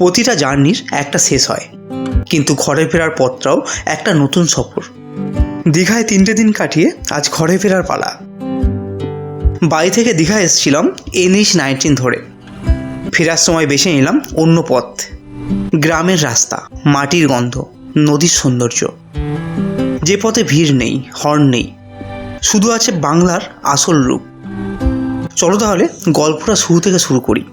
প্রতিটা জার্নির একটা শেষ হয়, কিন্তু ঘরে ফেরার পথটাও একটা নতুন সফর। দীঘায় 3টে দিন কাটিয়ে আজ ঘরে ফেরার পালা। বাড়ি থেকে দীঘা এসেছিলাম NH-19 ধরে। ফেরার সময় বেছে নিলাম অন্য পথ। গ্রামের রাস্তা, মাটির গন্ধ, নদীর সৌন্দর্য। যে পথে ভিড় নেই, হর্ন নেই, শুধু আছে বাংলার আসল রূপ। চলো তাহলে গল্পটা শুরু থেকে শুরু করি।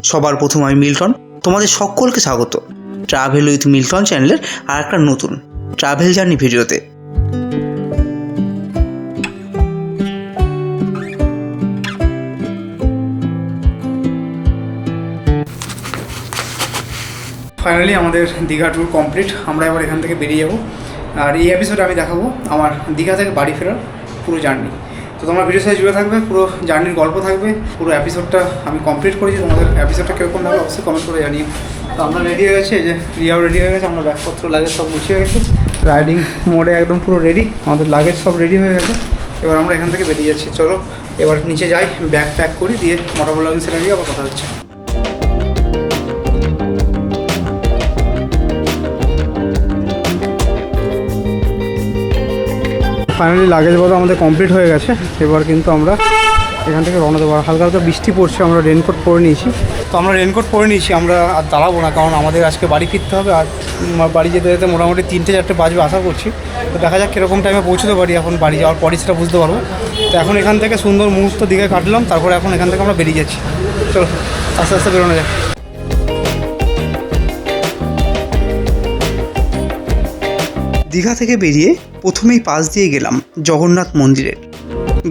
সবার প্রথম আমি মিল্টন, তোমাদের সকলকে স্বাগত ট্রাভেল উইথ মিল্টন চ্যানেলের আর একটা নতুন ট্রাভেল জার্নি ভিডিওতে। ফাইনালি আমাদের দীঘা ট্যুর কমপ্লিট। আমরা এবার এখান থেকে বেরিয়ে যাব, আর এই এপিসোডে আমি দেখাবো আমার দীঘা থেকে বাড়ি ফেরার পুরো জার্নি। তো তোমরা ভিডিওর সাথে জুড়ে থাকবে, পুরো জার্নির গল্প থাকবে। পুরো এপিসোডটা আমি কমপ্লিট করেছি, তোমাদের এপিসোডটা কীরকম লাগবে অবশ্যই কমেন্ট করে জানিয়ে। তো আমরা রেডি হয়ে গেছি, এই যে রিয়াও রেডি হয়ে গেছে, আমরা ব্যাগপত্র লাগেজ সব গুছিয়ে গেছি, রাইডিং মোডে একদম পুরো রেডি, আমাদের লাগেজ সব রেডি হয়ে গেছে। এবার আমরা এখান থেকে বেরিয়ে যাচ্ছি। চলো এবার নিচে যাই, ব্যাগ প্যাক করি, দিয়ে মোটামুটি লাগেজ সেটা দিয়ে আবার কথা হচ্ছে। ফাইনালি লাগেজ বলো আমাদের কমপ্লিট হয়ে গেছে। এবার কিন্তু আমরা এখান থেকে রওনা দেবো। হালকা হালকা বৃষ্টি পড়ছে, আমরা রেনকোট পরে নিয়েছি। তো আমরা রেনকোট পরে নিয়েছি, আমরা আর দাঁড়াবো না, কারণ আমাদের আজকে বাড়ি ফিরতে হবে। আর বাড়ি যেতে যেতে মোটামুটি 3-4 বাজবে আশা করছি। তো দেখা যাক কীরকম টাইমে পৌঁছতে পারি। এখন বাড়ি যাওয়ার পরই সেটা বুঝতে পারবো। তো এখন এখান থেকে সুন্দর মুহূর্ত দীঘায় কাটলাম, তারপরে এখন এখান থেকে আমরা বেরিয়ে যাচ্ছি। চলো আস্তে আস্তে বেরোনো যায়। দীঘা থেকে বেরিয়ে প্রথমেই পাশ দিয়ে গেলাম জগন্নাথ মন্দিরের।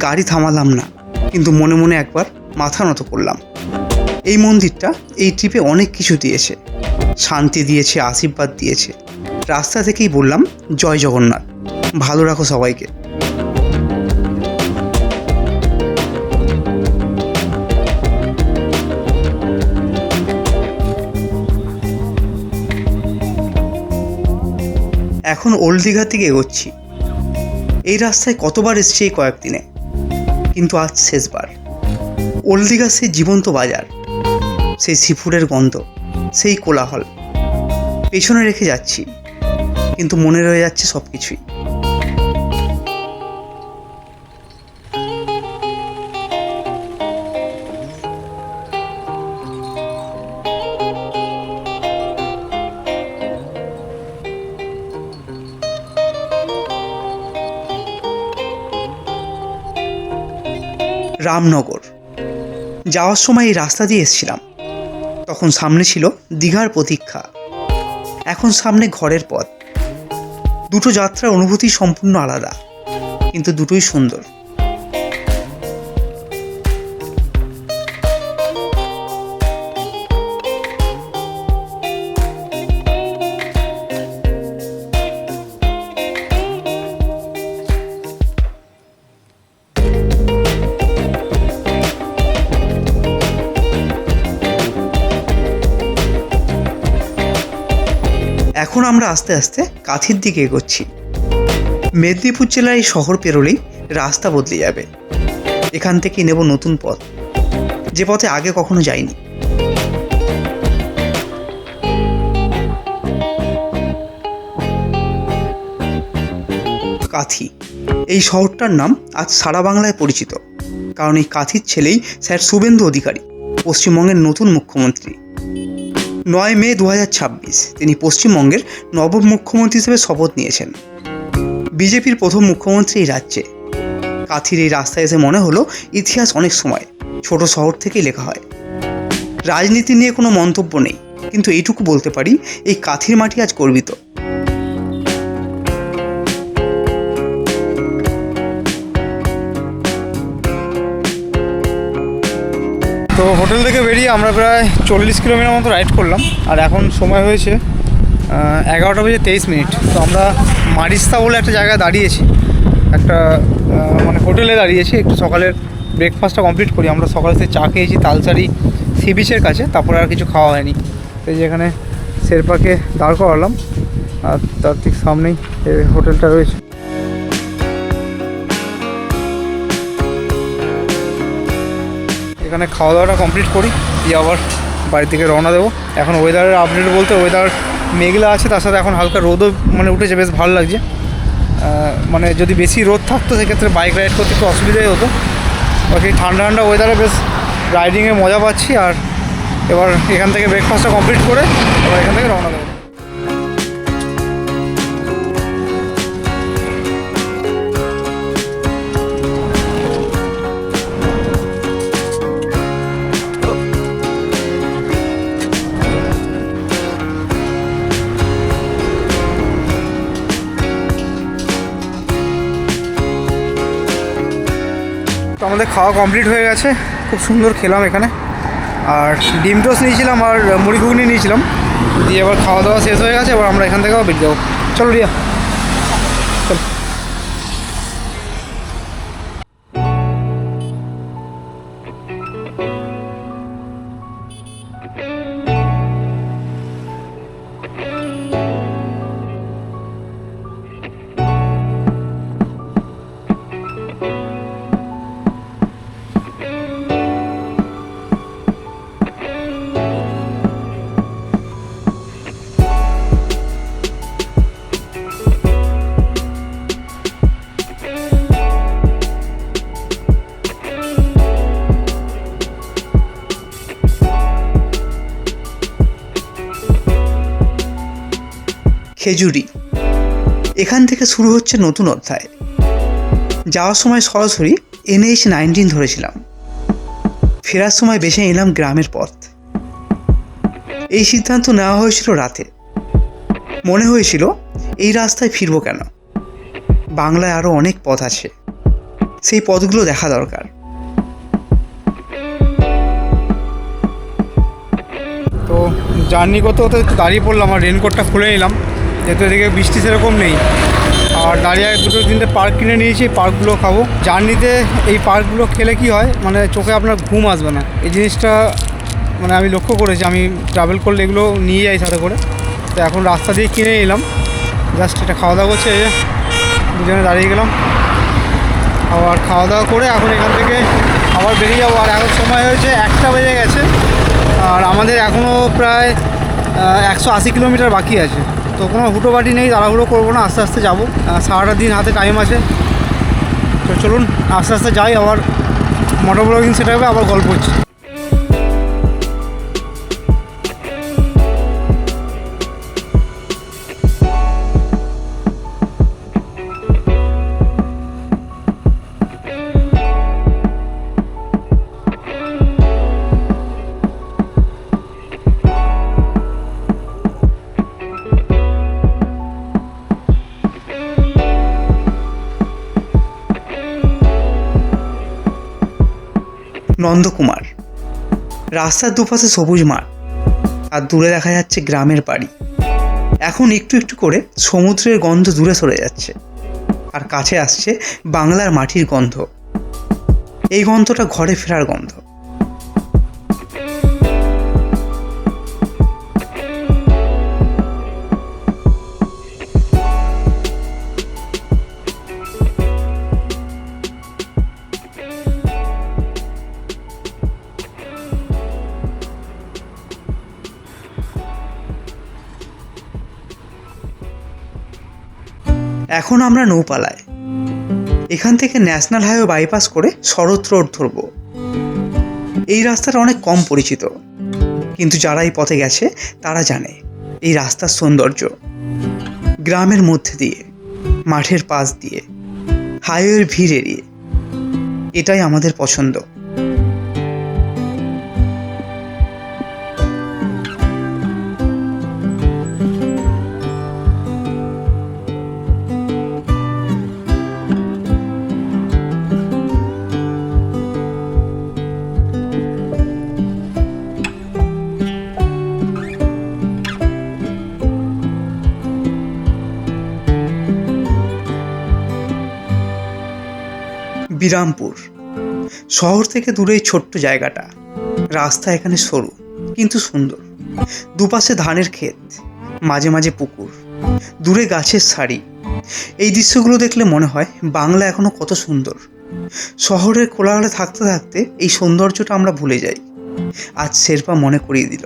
গাড়ি থামালাম না, কিন্তু মনে মনে একবার মাথা নত করলাম। এই মন্দিরটা এই ট্রিপে অনেক কিছু দিয়েছে, শান্তি দিয়েছে, আশীর্বাদ দিয়েছে। রাস্তা থেকেই বললাম জয় জগন্নাথ, ভালো রাখো সবাইকে। এখন ওল্ড দীঘার দিকে এগোচ্ছি। এই রাস্তায় কতবার এসেছি এই কয়েকদিনে, কিন্তু আজ শেষবার। ওল্ড দীঘার সেই জীবন্ত বাজার, সেই সিফুডের গন্ধ, সেই কোলাহল পেছনে রেখে যাচ্ছি, কিন্তু মনে রয়ে যাচ্ছে সব কিছুই। রামনগর যাওয়ার সময় এই রাস্তা দিয়ে এসেছিলাম, তখন সামনে ছিল দীঘার প্রতীক্ষা, এখন সামনে ঘরের পথ। দুটো যাত্রার অনুভূতি সম্পূর্ণ আলাদা, কিন্তু দুটোই সুন্দর। এখন আমরা আস্তে আস্তে কাঁথির দিকে এগোচ্ছি। মেদিনীপুর জেলার এই শহর পেরোলেই রাস্তা বদলে যাবে। এখান থেকেই নেব নতুন পথ, যে পথে আগে কখনো যাইনি। কাঁথি, এই শহরটার নাম আজ সারা বাংলায় পরিচিত, কারণ এই কাঁথির ছেলেই স্যার শুভেন্দু অধিকারী, পশ্চিমবঙ্গের নতুন মুখ্যমন্ত্রী। 9 মে 2026 তিনি পশ্চিমবঙ্গের নবম মুখ্যমন্ত্রী হিসেবে শপথ নিয়েছেন। বিজেপির প্রথম মুখ্যমন্ত্রী এই রাজ্যে। কাঁথির এই রাস্তায় এসে মনে হলো ইতিহাস অনেক সময় ছোট শহর থেকেই লেখা হয়। রাজনীতি নিয়ে কোনো মন্তব্য নেই, কিন্তু এইটুকু বলতে পারি এই কাঁথির মাটি আজ গর্বিত। তো হোটেল থেকে বেরিয়ে আমরা প্রায় 40 কিলোমিটার মতো রাইড করলাম, আর এখন সময় হয়েছে 11:23। তো আমরা মারিস্তা বলে একটা জায়গায় দাঁড়িয়েছি, একটা মানে হোটেলে দাঁড়িয়েছি। একটু সকালের ব্রেকফাস্টটা কমপ্লিট করি। আমরা সকালে থেকে চা খেয়েছি তালসারি সি বিচের কাছে, তারপরে আর কিছু খাওয়া হয়নি। এই যে এখানে শেরপাকে দাঁড় করালাম, আর তার ঠিক সামনেই এই হোটেলটা রয়েছে। এখানে খাওয়া দাওয়াটা কমপ্লিট করি, দিয়ে আবার বাড়ির দিকে রওনা দেবো। এখন ওয়েদারের আপডেট বলতে ওয়েদার মেঘলা আছে, তার সাথে এখন হালকা রোদও মানে উঠেছে, বেশ ভালো লাগছে। মানে যদি বেশি রোদ থাকতো সেক্ষেত্রে বাইক রাইড করতে একটু অসুবিধাই হতো। বাকি ঠান্ডা ঠান্ডা ওয়েদারে বেশ রাইডিংয়ে মজা পাচ্ছি। আর এবার এখান থেকে ব্রেকফাস্টটা কমপ্লিট করে এবার এখান থেকে রওনা দেবো। তো আমাদের খাওয়া কমপ্লিট হয়ে গেছে, খুব সুন্দর খেলাম এখানে। আর ডিম টোস্ট নিয়েছিলাম আর মুড়ি ঘুগনি নিয়েছিলাম, দিয়ে এবার খাওয়া দাওয়া শেষ হয়ে গেছে। এবার আমরা এখান থেকেও বেরিয়ে যাবো। চলো রিয়া, চলো। খেজুরি। এখান থেকে শুরু হচ্ছে নতুন অধ্যায়। যাওয়ার সময় সরাসরি NH-19 ধরেছিলাম, ফেরার সময় বেছে নিলাম গ্রামের পথ। এই সিদ্ধান্ত নেওয়া হয়েছিল রাতে। মনে হয়েছিল এই রাস্তায় ফিরবো কেন, বাংলায় আরও অনেক পথ আছে, সেই পথগুলো দেখা দরকার। তো জার্নি করতে করতে একটু দাঁড়িয়ে পড়লাম আর রেনকোটটা খুলে নিলাম, যেহেতু এদিকে বৃষ্টি সেরকম নেই। আর দাঁড়িয়ে দুটো তিনটে পার্ক কিনে নিয়েছি, পার্কগুলো খাবো। জার্নিতে এই পার্কগুলো খেলে কি হয়, মানে চোখে আপনার ঘুম আসবে না। এই জিনিসটা মানে আমি লক্ষ্য করেছি, আমি ট্রাভেল করলে এগুলো নিয়ে যাই সাথে করে। তো এখন রাস্তা দিয়ে কিনে নিলাম, জাস্ট এটা খাওয়া দাওয়া করছে, এই যে দুজনে দাঁড়িয়ে গেলাম। আবার খাওয়া দাওয়া করে এখন এখান থেকে আবার বেরিয়ে যাবো। আর এখন সময় হয়েছে 1টা বেজে গেছে, আর আমাদের এখনও প্রায় 180 কিলোমিটার বাকি আছে। তো কোনো হুটোবাটি নেই, তাড়াহুড়ো করবো না, আস্তে আস্তে যাবো। সারাটা দিন হাতে টাইম আছে। তো চলুন আস্তে আস্তে যাই, আবার মোটর ব্লগিং সেট হবে, আবার গল্প হচ্ছে। নন্দকুমার। রাস্তার দুপাশে সবুজ মাঠ, আর দূরে দেখা যাচ্ছে গ্রামের বাড়ি। এখন একটু একটু করে সমুদ্রের গন্ধ দূরে সরে যাচ্ছে, আর কাছে আসছে বাংলার মাটির গন্ধ। এই গন্ধটা ঘরে ফেরার গন্ধ। এখন আমরা নৌপালায়। এখান থেকে ন্যাশনাল হাইওয়ে বাইপাস করে শরৎ রোড ধরব। এই রাস্তাটা অনেক কম পরিচিত, কিন্তু যারা এই পথে গেছে তারা জানে এই রাস্তার সৌন্দর্য। গ্রামের মধ্যে দিয়ে, মাঠের পাশ দিয়ে, হাইওয়ের ভিড় এড়িয়ে, এটাই আমাদের পছন্দ। বিরামপুর শহর থেকে দূরে এই ছোট্ট জায়গাটা। রাস্তা এখানে সরু কিন্তু সুন্দর, দুপাশে ধানের ক্ষেত, মাঝে মাঝে পুকুর, দূরে গাছের সারি। এই দৃশ্যগুলো দেখলে মনে হয় বাংলা এখনো কত সুন্দর। শহরের কোলাহলে থাকতে থাকতে এই সৌন্দর্যটা আমরা ভুলে যাই। আজ শেরপা মনে করিয়ে দিল।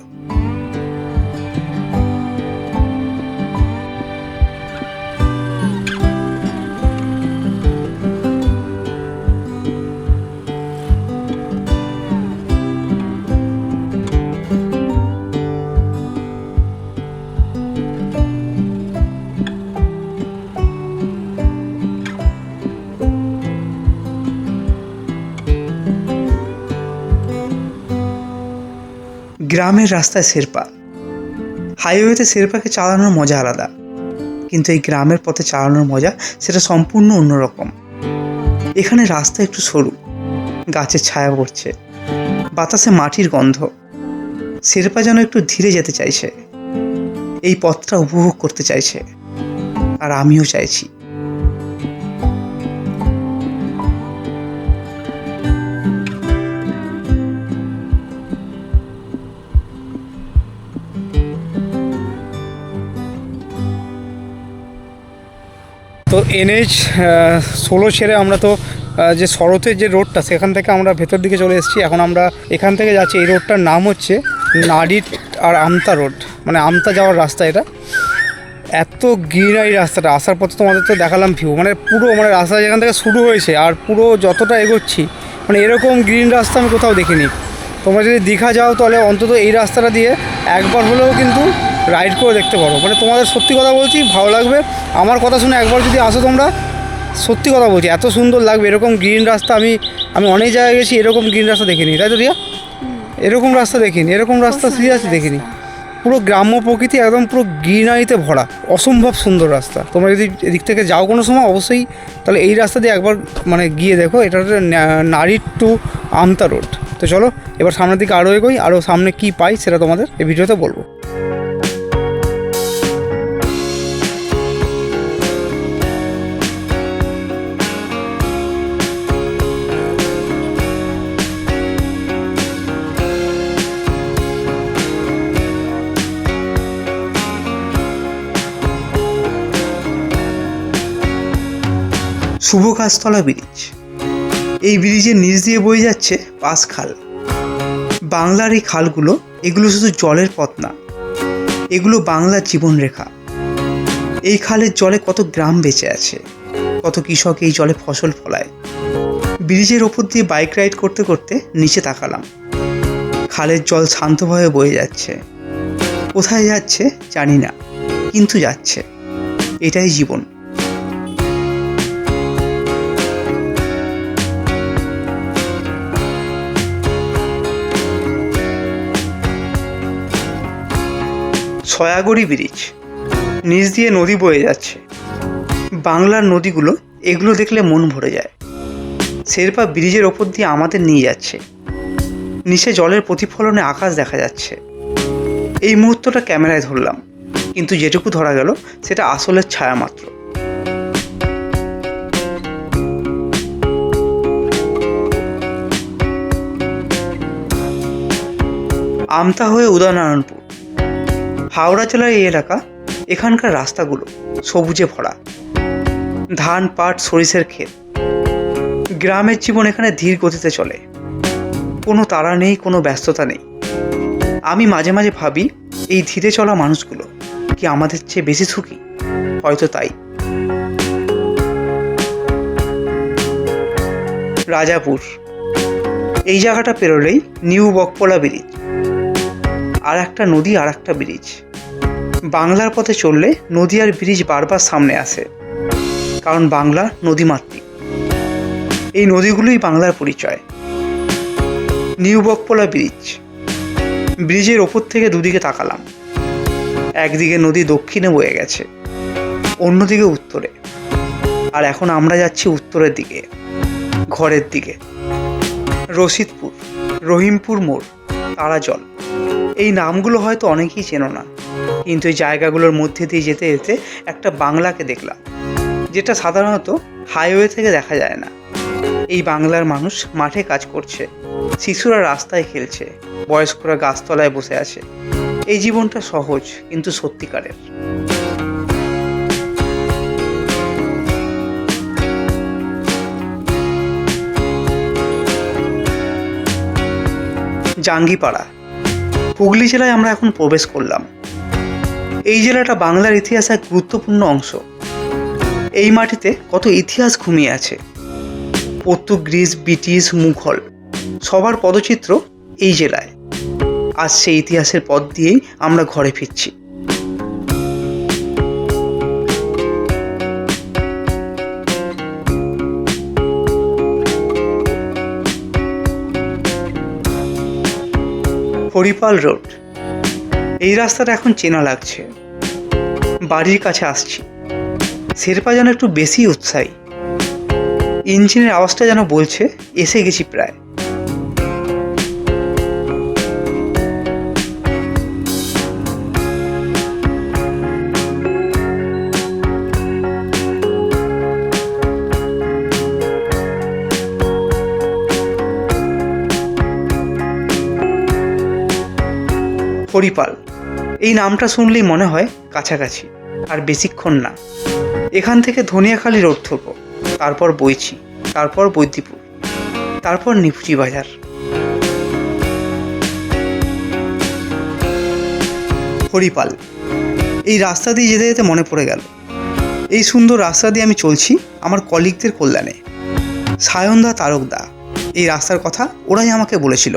গ্রামের রাস্তায় শেরপা। হাইওয়েতে শেরপাকে চালানোর মজা আলাদা, কিন্তু এই গ্রামের পথে চালানোর মজা সেটা সম্পূর্ণ অন্যরকম। এখানে রাস্তা একটু সরু, গাছের ছায়া পড়ছে, বাতাসে মাটির গন্ধ। শেরপা যেন একটু ধীরে যেতে চাইছে, এই পথটা উপভোগ করতে চাইছে, আর আমিও চাইছি। তো NH 16 ছেড়ে আমরা তো যে শরতের যে রোডটা সেখান থেকে আমরা ভেতর দিকে চলে এসেছি। এখন আমরা এখান থেকে যাচ্ছি, এই রোডটার নাম হচ্ছে নাডিট আর আমতা রোড, মানে আমতা যাওয়ার রাস্তা। এটা এত গ্রিনারি রাস্তাটা, আসার পথে তোমাদের তো দেখালাম ভিউ, মানে পুরো মানে রাস্তা যেখান থেকে শুরু হয়েছে আর পুরো যতটা এগোচ্ছি, মানে এরকম গ্রিন রাস্তা আমি কোথাও দেখিনি। তোমরা যদি দীঘা যাও তাহলে অন্তত এই রাস্তাটা দিয়ে একবার হলেও কিন্তু রাইড করে দেখতে পারো। মানে তোমাদের সত্যি কথা বলছি, ভালো লাগবে। আমার কথা শুনে একবার যদি আসো তোমরা, সত্যি কথা বলছি, এত সুন্দর লাগবে। এরকম গ্রিন রাস্তা আমি অনেক জায়গায় গেছি, এরকম গ্রিন রাস্তা দেখিনি, তাই তো রিয়া? এরকম রাস্তা দেখিনি, এরকম রাস্তা সিরিয়াসলি দেখিনি। পুরো গ্রাম্য প্রকৃতি, একদম পুরো গ্রিনারিতে ভরা, অসম্ভব সুন্দর রাস্তা। তোমরা যদি এদিক থেকে যাও কোনো সময়, অবশ্যই তাহলে এই রাস্তা দিয়ে একবার মানে গিয়ে দেখো। এটা হচ্ছে নারিট টু আমতা রোড। তো চলো এবার সামনের দিকে আরও এগোই, আরও সামনে কী পাই সেটা তোমাদের এই ভিডিওতে বলবো। শুভ গাছতলা ব্রিজ। এই ব্রিজের নিচ দিয়ে বয়ে যাচ্ছে পাঁচ খাল। বাংলার এই খালগুলো, এগুলো শুধু জলের পথ না, এগুলো বাংলার জীবনরেখা। এই খালের জলে কত গ্রাম বেঁচে আছে, কত কৃষক এই জলে ফসল ফলায়। ব্রিজের ওপর দিয়ে বাইক রাইড করতে করতে নিচে তাকালাম। খালের জল শান্তভাবে বয়ে যাচ্ছে। কোথায় যাচ্ছে জানি না, কিন্তু যাচ্ছে। এটাই জীবন। ছয়াগড়ি ব্রিজ, নিচ দিয়ে নদী বয়ে যাচ্ছে। বাংলার নদীগুলো, এগুলো দেখলে মন ভরে যায়। শেরপা ব্রিজের ওপর দিয়ে আমাদের নিয়ে যাচ্ছে। নিচে জলের প্রতিফলনে আকাশ দেখা যাচ্ছে। এই মুহূর্তটা ক্যামেরায় ধরলাম, কিন্তু যেটুকু ধরা গেল সেটা আসলের ছায়া মাত্র। আমতা হয়ে উদয়নারায়ণপুর। হাওড়া জেলার এই এলাকা, এখানকার রাস্তাগুলো সবুজে ভরা, ধান, পাট, সরিষের ক্ষেত। গ্রামের জীবন এখানে ধীর গতিতে চলে, কোনো তাড়া নেই, কোনো ব্যস্ততা নেই। আমি মাঝে মাঝে ভাবি, এই ধীরে চলা মানুষগুলো কি আমাদের চেয়ে বেশি সুখী? হয়তো তাই। রাজাপুর, এই জায়গাটা পেরোলেই নিউ বকপলা ব্রিজ। আর একটা নদী, আর একটা ব্রিজ। বাংলার পথে চললে নদী আর ব্রিজ বারবার সামনে আসে, কারণ বাংলা নদীমাতৃক। এই নদীগুলোই বাংলার পরিচয়। New Bakpola bridge. ব্রিজের ওপর থেকে দুদিকে তাকালাম। একদিকে নদী দক্ষিণে বয়ে গেছে, অন্যদিকে উত্তরে। আর এখন আমরা যাচ্ছি উত্তরের দিকে, ঘরের দিকে। রশিদপুর, রহিমপুর মোড়, তারাজল, এই নামগুলো হয়তো অনেকেই চেনো না, কিন্তু এই জায়গাগুলোর মধ্যে দিয়ে যেতে যেতে একটা বাংলাকে দেখলাম, যেটা সাধারণত হাইওয়ে থেকে দেখা যায় না। এই বাংলার মানুষ মাঠে কাজ করছে, শিশুরা রাস্তায় খেলছে, বয়স্করা গাছতলায় বসে আছে। এই জীবনটা সহজ কিন্তু সত্যিকারের। জাঙ্গিপাড়া, হুগলি জেলায় আমরা এখন প্রবেশ করলাম। এই জেলাটা বাংলার ইতিহাসের এক গুরুত্বপূর্ণ অংশ। এই মাটিতে কত ইতিহাস ঘুমিয়ে আছে। পর্তুগিজ, ব্রিটিশ, মুঘল সবার পদচিত্র এই জেলায়। আজ সেই ইতিহাসের পথ দিয়েই আমরা ঘরে ফিরছি। হরিপাল রোড, এই রাস্তাটা এখন চেনা লাগছে। বাড়ির কাছে আসছি। শেরপা যেন একটু বেশি উৎসাহী। ইঞ্জিনের আওয়াজটা যেন বলছে এসে গেছি প্রায়। হরিপাল, এই নামটা শুনলেই মনে হয় কাছাকাছি, আর বেশিক্ষণ না। এখান থেকে ধনিয়াখালী রোড ধরব, তারপর বইছি, তারপর বৈদ্যিপুর, তারপর নিপুজি বাজার। হরিপাল, এই রাস্তা দিয়ে যেতে যেতে মনে পড়ে গেল, এই সুন্দর রাস্তা দিয়ে আমি চলছি আমার কলিগদের কল্যাণে। সায়নদা, তারকদা, এই রাস্তার কথা ওরাই আমাকে বলেছিল।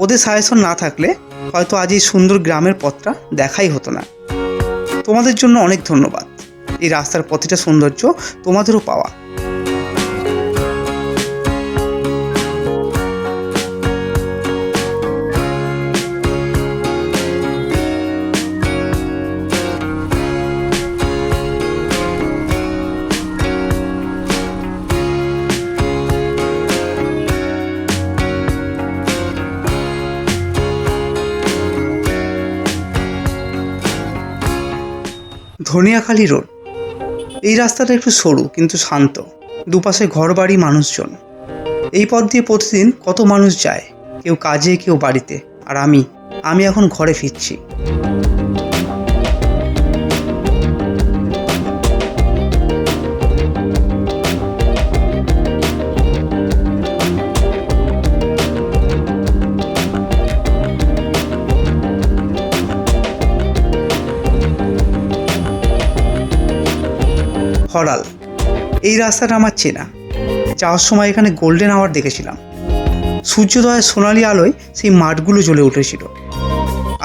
ওদের সাজেশন না থাকলে হয়তো আজ এই সুন্দর গ্রামের পথটা দেখাই হতো না। তোমাদের জন্য অনেক ধন্যবাদ। এই রাস্তার প্রতিটা সৌন্দর্য তোমাদেরও পাওয়া। ধনিয়াখালী রোড, এই রাস্তাটা একটু সরু কিন্তু শান্ত। দুপাশে ঘরবাড়ি, মানুষজন। এই পথ দিয়ে প্রতিদিন কত মানুষ যায়, কেউ কাজে, কেউ বাড়িতে। আর আমি এখন ঘরে ফিরছি। হরাল, এই রাস্তাটা আমার চেনা। যাওয়ার সময় এখানে গোল্ডেন আওয়ার দেখেছিলাম। সূর্যোদয়ের সোনালি আলোয় সেই মাঠগুলো জ্বলে উঠেছিল।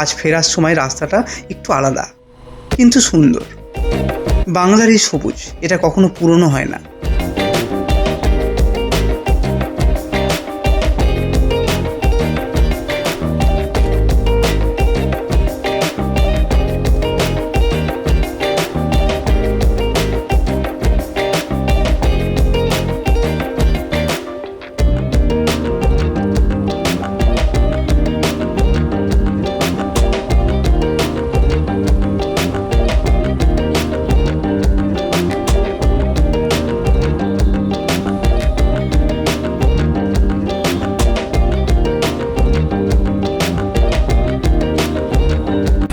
আজ ফেরার সময় রাস্তাটা একটু আলাদা কিন্তু সুন্দর। বাংলার এই সবুজ, এটা কখনো পুরনো হয় না।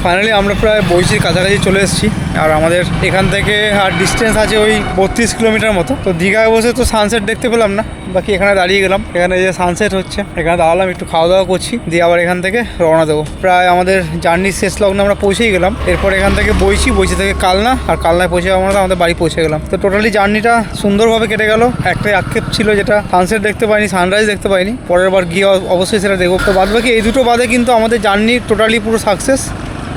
ফাইনালি আমরা প্রায় বইচির কাছাকাছি চলে এসেছি। আর আমাদের এখান থেকে আর ডিস্টেন্স আছে ওই 32 কিলোমিটার মতো। তো দীঘায় বসে তো সানসেট দেখতে পেলাম না, বাকি এখানে দাঁড়িয়ে গেলাম। এখানে যে সানসেট হচ্ছে এখানে দাঁড়ালাম, একটু খাওয়া দাওয়া করছি, দিয়ে আবার এখান থেকে রওনা দেবো। প্রায় আমাদের জার্নির শেষ লগ্নে আমরা পৌঁছেই গেলাম। এরপর এখান থেকে বইচি থেকে কালনা, আর কালনায় পৌঁছে আমরা আমাদের বাড়ি পৌঁছে গেলাম। তো টোটালি জার্নিটা সুন্দরভাবে কেটে গেল। একটাই আক্ষেপ ছিল, যেটা সানসেট দেখতে পাইনি, সানরাইজ দেখতে পাইনি। পরের বার গিয়ে অবশ্যই সেটা দেখবো। তো বাদ বাকি এই দুটো বাদে কিন্তু আমাদের জার্নি টোটালি পুরো সাকসেস।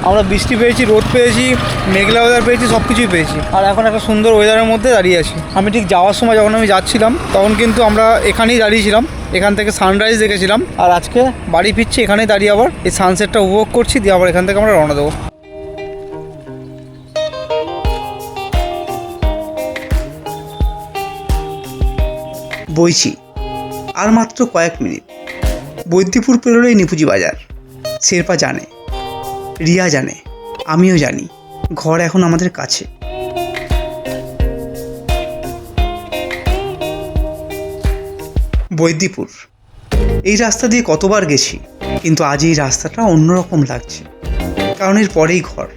আমরা বৃষ্টি পেয়েছি, রোদ পেয়েছি, মেঘলা ওয়েদার পেয়েছি, সব কিছুই পেয়েছি। আর এখন একটা সুন্দর ওয়েদারের মধ্যে দাঁড়িয়ে আছি। আমি ঠিক যাওয়ার সময় যখন আমি যাচ্ছিলাম তখন কিন্তু আমরা এখানেই দাঁড়িয়েছিলাম, এখান থেকে সানরাইজ দেখেছিলাম। আর আজকে বাড়ি ফিরছি এখানেই দাঁড়িয়ে আবার এই সানসেটটা উপভোগ করছি, দিয়ে আবার এখান থেকে আমরা রওনা দেবো। বইছি, আর মাত্র কয়েক মিনিট। বৈদ্যিপুর পেরোলেই নিপুজি বাজার। শেরপা জানে, রিয়া জানে, আমিও জানি, ঘর এখন আমাদের কাছে। বৈদ্যিপুর, এই রাস্তা দিয়ে কতবার গেছি, কিন্তু আজ এই রাস্তাটা অন্যরকম লাগছে। কারণ এর পরেই ঘর,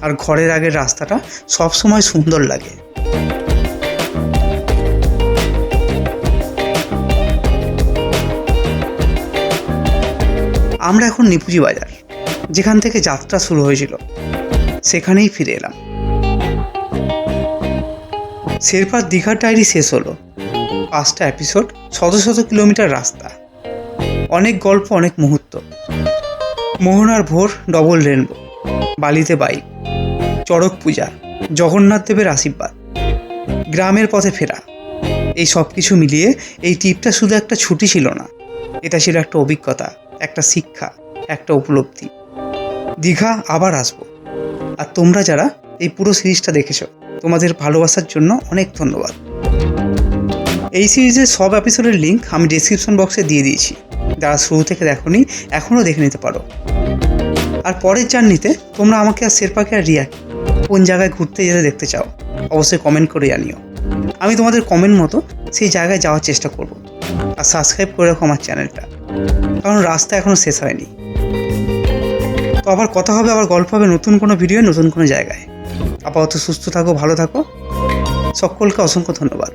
আর ঘরের আগের রাস্তাটা সবসময় সুন্দর লাগে। আমরা এখন নিপুজি বাজার, যেখান থেকে যাত্রা শুরু হয়েছিল, সেখানেই ফিরে এলাম। শেরপার দীঘার ডায়েরি শেষ হলো। 5টা এপিসোড, শত শত কিলোমিটার রাস্তা, অনেক গল্প, অনেক মুহূর্ত। মোহনার ভোর, ডবল রেনবো, বালিতে বাইক, চড়ক পূজা, জগন্নাথ দেবের আশীর্বাদ, গ্রামের পথে ফেরা, এই সব কিছু মিলিয়ে এই ট্রিপটা শুধু একটা ছুটি ছিল না, এটা ছিল একটা অভিজ্ঞতা, একটা শিক্ষা, একটা উপলব্ধি। দীঘা আবার আসবো। আর তোমরা যারা এই পুরো সিরিজটা দেখেছো, তোমাদের ভালোবাসার জন্য অনেক ধন্যবাদ। এই সিরিজের সব এপিসোডের লিঙ্ক আমি ডেসক্রিপশন বক্সে দিয়ে দিয়েছি, যারা শুরু থেকে দেখোনি এখনও দেখে নিতে পারো। আর পরের জার্নিতে তোমরা আমাকে আর শেরপাকে আর রিয়াকে কোন জায়গায় ঘুরতে যেতে দেখতে চাও অবশ্যই কমেন্ট করে জানিও। আমি তোমাদের কমেন্ট মতো সেই জায়গায় যাওয়ার চেষ্টা করব। আর সাবস্ক্রাইব করে রাখো আমার চ্যানেলটা, কারণ রাস্তা এখনও শেষ হয়নি। তো আবার কথা হবে, আবার গল্প হবে নতুন কোনো ভিডিও, নতুন কোনো জায়গায়। আপাতত সুস্থ থাকো, ভালো থাকো, সকলকে অসংখ্য ধন্যবাদ।